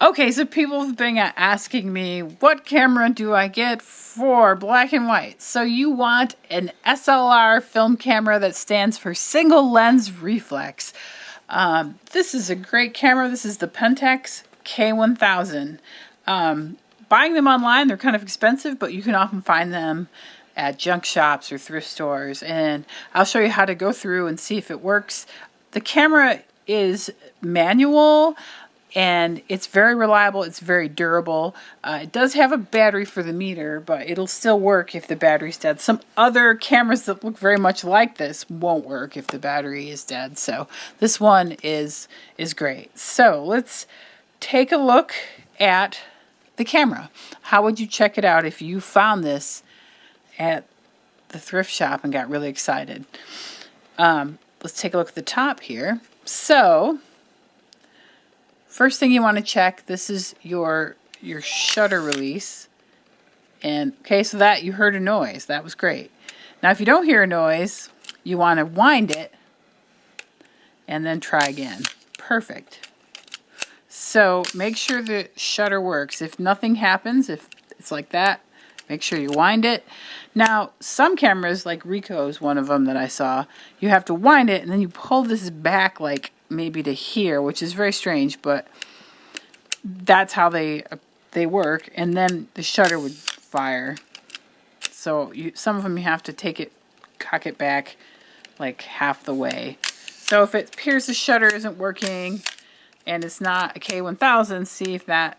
Okay, so people have been asking me, what camera do I get for black and white? So you want an SLR film camera that stands for single lens reflex. This is a great camera. This is the Pentax K1000. Buying them online, they're kind of expensive, but you can often find them at junk shops or thrift stores. And I'll show you how to go through and see if it works. The camera is manual, and it's very reliable. It's very durable. It does have a battery for the meter, but it'll still work if the battery's dead. Some other cameras that look very much like this won't work if the battery is dead. So this one is great. So let's take a look at the camera. How would you check it out if you found this at the thrift shop and got really excited? Let's take a look at the top here. So first thing you want to check, this is your shutter release. And okay, so that you heard a noise. That was great. Now if you don't hear a noise, you want to wind it and then try again. Perfect. So make sure the shutter works. If nothing happens, if it's like that, make sure you wind it. Now some cameras, like Ricoh's one of them that I saw, you have to wind it and then you pull this back like maybe to here, which is very strange, but that's how they work. And then the shutter would fire. So some of them you have to cock it back like half the way. So if it appears the shutter isn't working and it's not a K1000, see if that,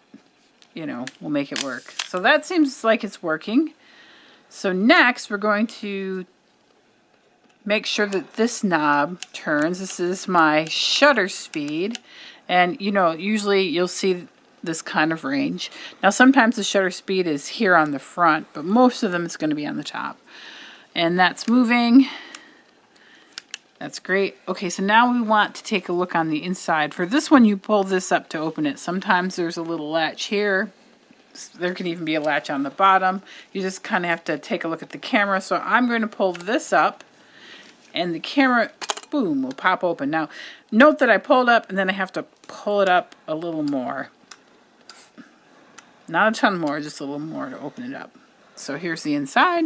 will make it work. So that seems like it's working. So next we're going to make sure that this knob turns. This is my shutter speed. And usually you'll see this kind of range. Now sometimes the shutter speed is here on the front, but most of them it's going to be on the top. And that's moving. That's great. Okay, so now we want to take a look on the inside. For this one, you pull this up to open it. Sometimes there's a little latch here. There can even be a latch on the bottom. You just kind of have to take a look at the camera. So I'm going to pull this up. And the camera, boom, will pop open. Now, note that I pulled up and then I have to pull it up a little more. Not a ton more, just a little more to open it up. So here's the inside.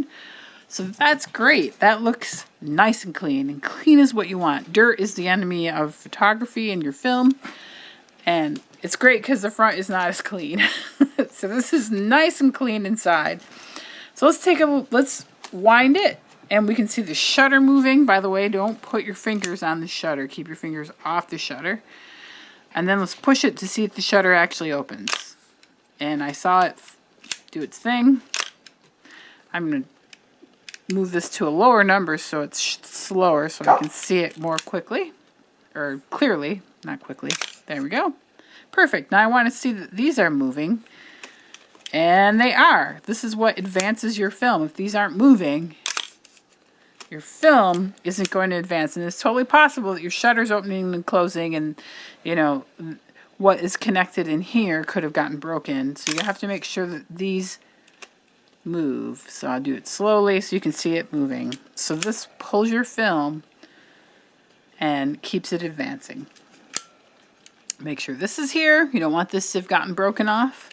So that's great. That looks nice and clean. And clean is what you want. Dirt is the enemy of photography and your film. And it's great because the front is not as clean. So this is nice and clean inside. So let's wind it. And we can see the shutter moving. By the way, don't put your fingers on the shutter. Keep your fingers off the shutter. And then let's push it to see if the shutter actually opens. And I saw it do its thing. I'm going to move this to a lower number so it's slower so I can see it more quickly. Or clearly, not quickly. There we go. Perfect. Now I want to see that these are moving. And they are. This is what advances your film. If these aren't moving, your film isn't going to advance. And it's totally possible that your shutter's opening and closing and, what is connected in here could have gotten broken. So you have to make sure that these move. So I'll do it slowly so you can see it moving. So this pulls your film and keeps it advancing. Make sure this is here. You don't want this to have gotten broken off.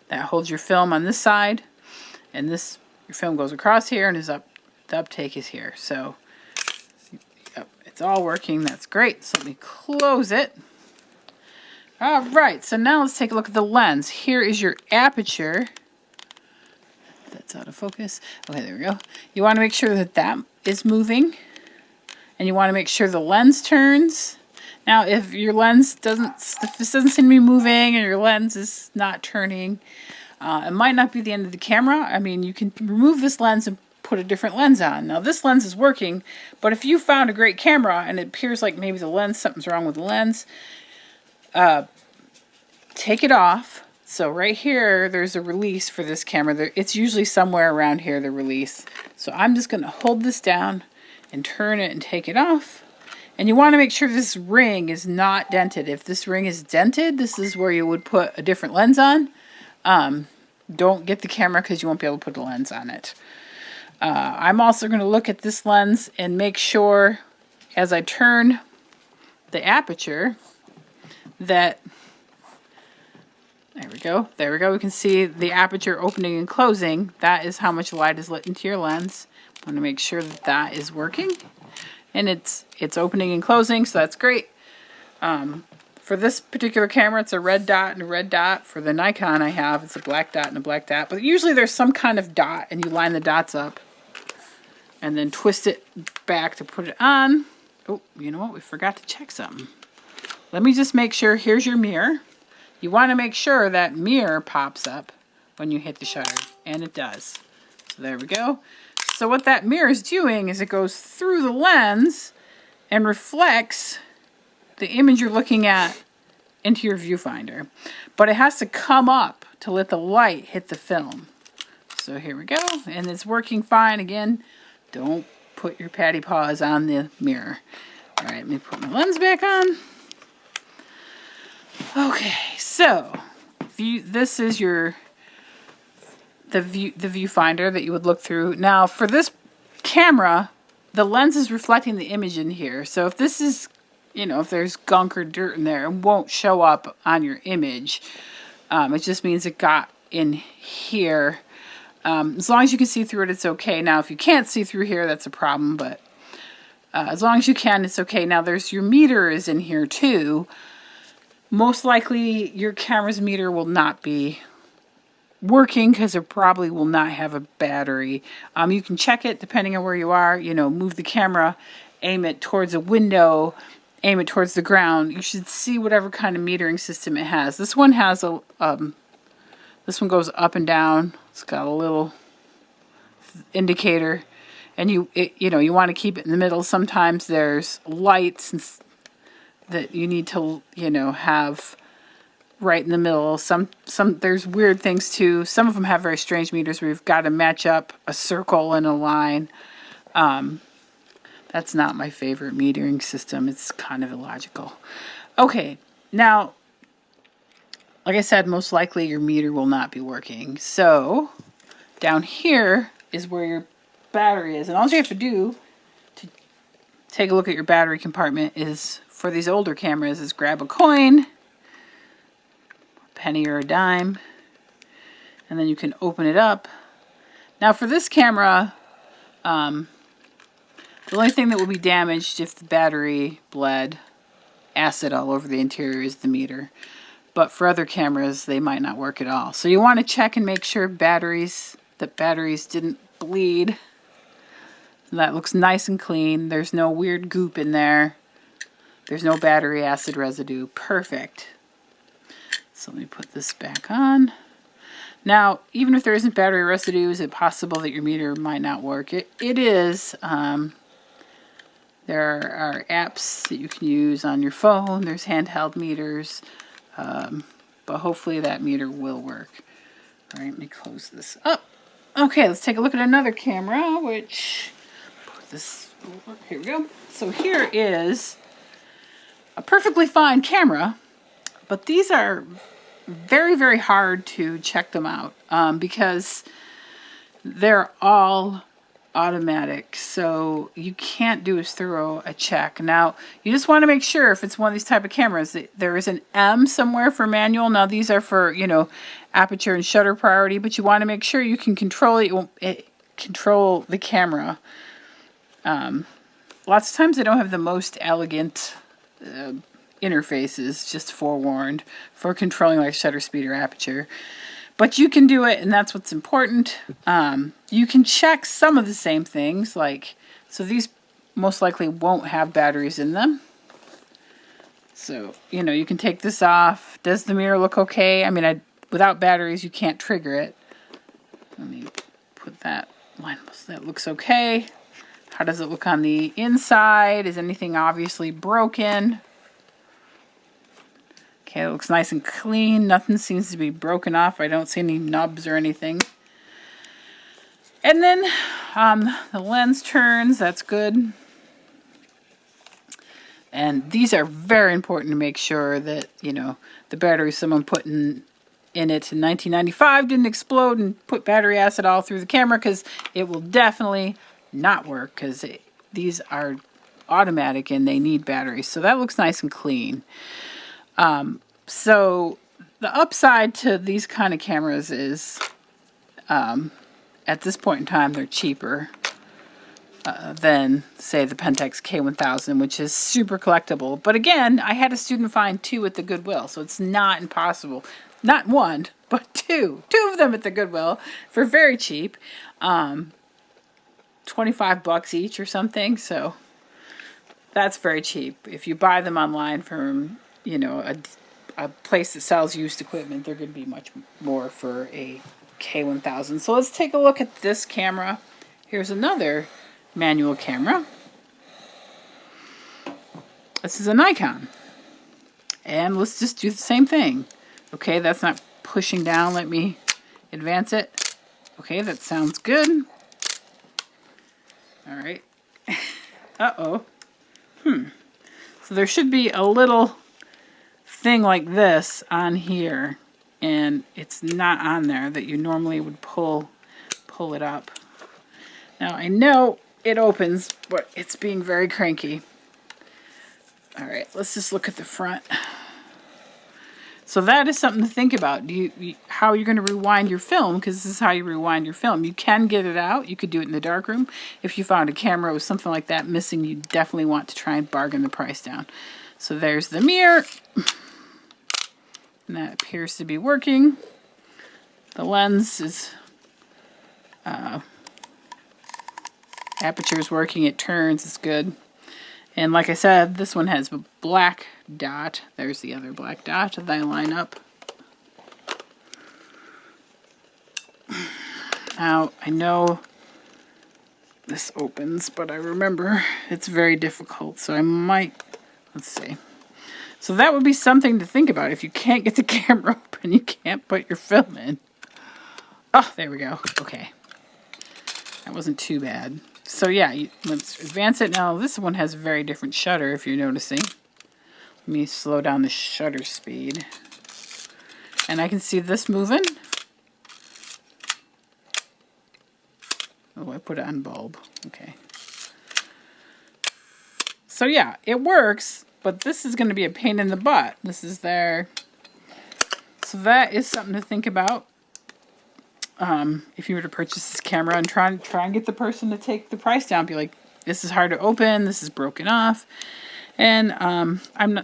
That holds your film on this side. And your film goes across here and the uptake is here. So yep, it's all working. That's great. So let me close it. All right. So now let's take a look at the lens. Here is your aperture. That's out of focus. Okay, there we go. You want to make sure that is moving. And you want to make sure the lens turns. Now, if this doesn't seem to be moving and your lens is not turning, it might not be the end of the camera. I mean, you can remove this lens and put a different lens on. Now, this lens is working, but if you found a great camera and it appears like maybe something's wrong with the lens, take it off. So right here, there's a release for this camera. It's usually somewhere around here, the release. So I'm just going to hold this down and turn it and take it off. And you want to make sure this ring is not dented. If this ring is dented, this is where you would put a different lens on. Don't get the camera because you won't be able to put a lens on it. I'm also going to look at this lens and make sure as I turn the aperture that we go. There we go. We can see the aperture opening and closing. That is how much light is let into your lens. I want to make sure that that is working. And it's opening and closing, so that's great. For this particular camera, it's a red dot and a red dot. For the Nikon I have, it's a black dot and a black dot. But usually there's some kind of dot, and you line the dots up. And then twist it back to put it on. Oh, you know what? We forgot to check something. Let me just make sure. Here's your mirror. You want to make sure that mirror pops up when you hit the shutter. And it does. So there we go. So what that mirror is doing is it goes through the lens and reflects the image you're looking at into your viewfinder. But it has to come up to let the light hit the film. So here we go. And it's working fine. Again, don't put your patty paws on the mirror. All right, let me put my lens back on. Okay, so this is the viewfinder that you would look through. Now, for this camera, the lens is reflecting the image in here. So if this is, if there's gunk or dirt in there, it won't show up on your image. It just means it got in here. As long as you can see through it, it's okay. Now, if you can't see through here, that's a problem, but as long as you can, it's okay. Now, there's your meter is in here too. Most likely, your camera's meter will not be working because it probably will not have a battery. You can check it depending on where you are. Move the camera, aim it towards a window, aim it towards the ground. You should see whatever kind of metering system it has. This one has this one goes up and down. It's got a little indicator, and you want to keep it in the middle. Sometimes there's lights that you need to have right in the middle. Some there's weird things too. Some of them have very strange meters where you've got to match up a circle and a line. That's not my favorite metering system. It's kind of illogical. Okay, now, like I said, most likely your meter will not be working. So down here is where your battery is. And all you have to do to take a look at your battery compartment is, for these older cameras, is grab a coin, a penny or a dime, and then you can open it up. Now for this camera, the only thing that will be damaged if the battery bled acid all over the interior is the meter. But for other cameras, they might not work at all. So you want to check and make sure batteries didn't bleed. That looks nice and clean. There's no weird goop in there. There's no battery acid residue. Perfect. So let me put this back on. Now, even if there isn't battery residue, is it possible that your meter might not work? It is. There are apps that you can use on your phone. There's handheld meters. But hopefully that meter will work. All right, let me close this up. Okay, let's take a look at another camera, which, put this over. Here we go. So here is a perfectly fine camera, but these are very, very hard to check them out because they're all automatic, so you can't do as thorough a check. Now, you just want to make sure if it's one of these type of cameras that there is an M somewhere for manual. Now, these are for, aperture and shutter priority, but you want to make sure you can control control the camera. Lots of times they don't have the most elegant interfaces, just forewarned, for controlling like shutter speed or aperture. But you can do it, and that's what's important. You can check some of the same things, so these most likely won't have batteries in them. So, you can take this off. Does the mirror look okay? I mean, without batteries, you can't trigger it. Let me put that line. That looks okay. How does it look on the inside? Is anything obviously broken? Okay, it looks nice and clean. Nothing seems to be broken off. I don't see any nubs or anything. And then the lens turns. That's good. And these are very important to make sure that, the battery someone put in it in 1995 didn't explode and put battery acid all through the camera, because it will definitely not work, because these are automatic and they need batteries. So that looks nice and clean. So the upside to these kind of cameras is, at this point in time, they're cheaper than, say, the Pentax K1000, which is super collectible. But again, I had a student find 2 at the Goodwill, so it's not impossible. Not 1, but 2. 2 of them at the Goodwill for very cheap. $25 each or something, so that's very cheap. If you buy them online from, you know, a place that sells used equipment, they're going to be much more for a K1000. So let's take a look at this camera. Here's another manual camera. This is a Nikon. And let's just do the same thing. Okay, that's not pushing down. Let me advance it. Okay, that sounds good. All right. Uh-oh. So there should be a little thing like this on here, and it's not on there, that you normally would pull it up. Now I know it opens, but it's being very cranky. All right, let's just look at the front. So that is something to think about. How you're going to rewind your film, because this is how you rewind your film. You can get it out. You could do it in the darkroom. If you found a camera with something like that missing, you definitely want to try and bargain the price down. So there's the mirror. And that appears to be working. The lens is... aperture is working. It turns. It's good. And like I said, this one has a black dot. There's the other black dot that I line up. Now, I know this opens, but I remember it's very difficult, so I might, let's see. So that would be something to think about. If you can't get the camera open, you can't put your film in. Oh, there we go. Okay. That wasn't too bad. So yeah, let's advance it. Now this one has a very different shutter, if you're noticing. Let me slow down the shutter speed. And I can see this moving. Oh, I put it on bulb. Okay. So yeah, it works, but this is going to be a pain in the butt. This is there. So that is something to think about. If you were to purchase this camera and try and get the person to take the price down, be like, this is hard to open, this is broken off, and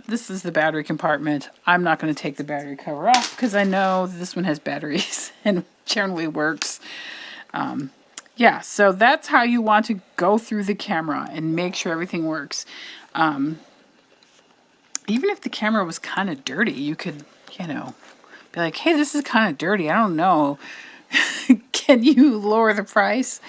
this is the battery compartment. I'm not going to take the battery cover off because I know this one has batteries and generally works. Yeah, so that's how you want to go through the camera and make sure everything works. Even if the camera was kind of dirty, you could, you know, be like, hey, this is kind of dirty. I don't know. Can you lower the price?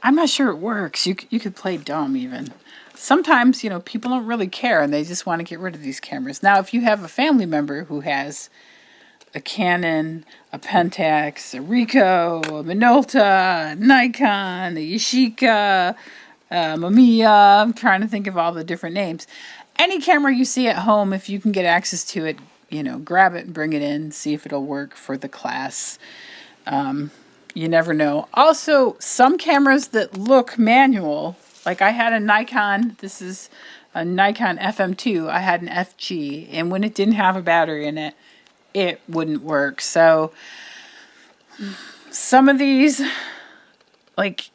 I'm not sure it works. You could play dumb even. Sometimes, you know, people don't really care and they just want to get rid of these cameras. Now, if you have a family member who has a Canon, a Pentax, a Ricoh, a Minolta, a Nikon, a Yashica, Mamiya, I'm trying to think of all the different names. Any camera you see at home, if you can get access to it, you know, grab it and bring it in, see if it'll work for the class. You never know. Also, some cameras that look manual, like I had a Nikon, this is a Nikon FM2, I had an FG, and when it didn't have a battery in it, it wouldn't work. So, some of these, like,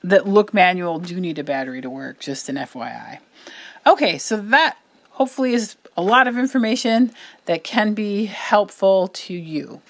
that look manual do need a battery to work, just an FYI. Okay, so that hopefully is a lot of information that can be helpful to you.